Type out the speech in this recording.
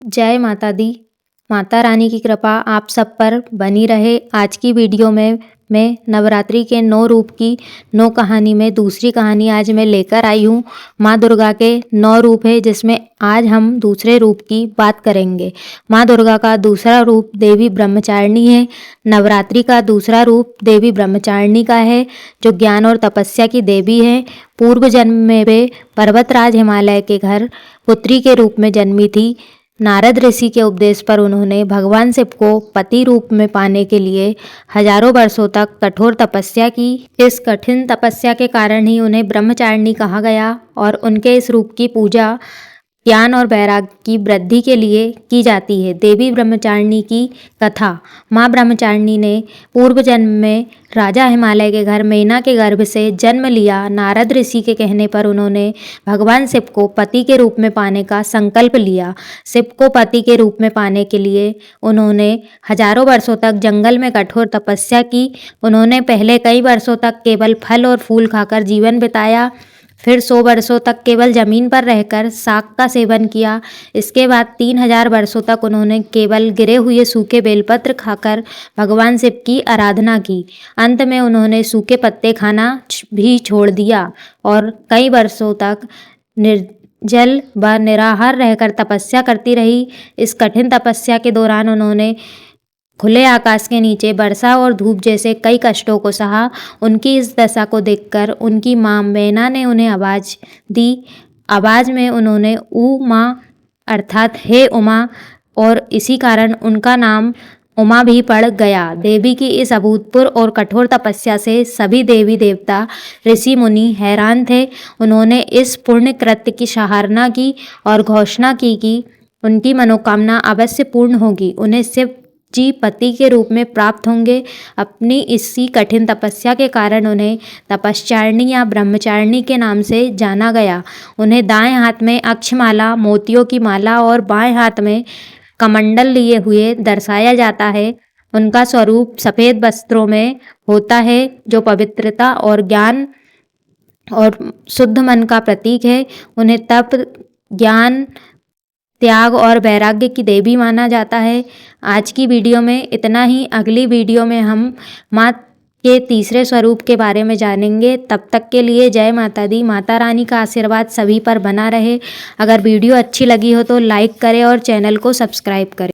जय माता दी। माता रानी की कृपा आप सब पर बनी रहे। आज की वीडियो में मैं नवरात्रि के 9 रूप की 9 कहानी में दूसरी कहानी आज मैं लेकर आई हूँ। माँ दुर्गा के 9 रूप है, जिसमें आज हम दूसरे रूप की बात करेंगे। माँ दुर्गा का दूसरा रूप देवी ब्रह्मचारिणी है। नवरात्रि का दूसरा रूप देवी ब्रह्मचारिणी का है, जो ज्ञान और तपस्या की देवी है। पूर्व जन्म में वे पर्वतराज हिमालय के घर पुत्री के रूप में जन्मी थी। नारद ऋषि के उपदेश पर उन्होंने भगवान शिव को पति रूप में पाने के लिए हजारों वर्षों तक कठोर तपस्या की। इस कठिन तपस्या के कारण ही उन्हें ब्रह्मचारिणी कहा गया और उनके इस रूप की पूजा ज्ञान और वैराग्य की वृद्धि के लिए की जाती है। देवी ब्रह्मचारिणी की कथा। माँ ब्रह्मचारिणी ने पूर्व जन्म में राजा हिमालय के घर मेना के गर्भ से जन्म लिया। नारद ऋषि के कहने पर उन्होंने भगवान शिव को पति के रूप में पाने का संकल्प लिया। शिव को पति के रूप में पाने के लिए उन्होंने हजारों वर्षों तक जंगल में कठोर तपस्या की। उन्होंने पहले कई वर्षों तक केवल फल और फूल खाकर जीवन बिताया, फिर 100 वर्षों तक केवल जमीन पर रहकर शाक का सेवन किया। इसके बाद 3000 वर्षों तक उन्होंने केवल गिरे हुए सूखे बेलपत्र खाकर भगवान शिव की आराधना की। अंत में उन्होंने सूखे पत्ते खाना भी छोड़ दिया और कई वर्षों तक निर्जल व निराहार रहकर तपस्या करती रही। इस कठिन तपस्या के दौरान उन्होंने खुले आकाश के नीचे वर्षा और धूप जैसे कई कष्टों को सहा। उनकी इस दशा को देखकर उनकी माँ मैना ने उन्हें आवाज़ दी। आवाज़ में उन्होंने उमा अर्थात हे उमा, और इसी कारण उनका नाम उमा भी पड़ गया। देवी की इस अभूतपूर्व और कठोर तपस्या से सभी देवी देवता ऋषि मुनि हैरान थे। उन्होंने इस पुण्य कृत्य की सराहना की और घोषणा की कि उनकी मनोकामना अवश्य पूर्ण होगी। उन्हें शिव जी पति के रूप में प्राप्त होंगे। अपनी इसी कठिन तपस्या के कारण उन्हें तपश्चारिणी या ब्रह्मचारिणी के नाम से जाना गया। उन्हें दाएं हाथ में अक्षमाला, मोतियों की माला और बाएं हाथ में कमंडल लिए हुए दर्शाया जाता है। उनका स्वरूप सफ़ेद वस्त्रों में होता है, जो पवित्रता और ज्ञान और शुद्ध मन का प्रतीक है। उन्हें तप, ज्ञान, त्याग और वैराग्य की देवी माना जाता है। आज की वीडियो में इतना ही। अगली वीडियो में हम माँ के तीसरे स्वरूप के बारे में जानेंगे। तब तक के लिए जय माता दी। माता रानी का आशीर्वाद सभी पर बना रहे। अगर वीडियो अच्छी लगी हो तो लाइक करें और चैनल को सब्सक्राइब करें।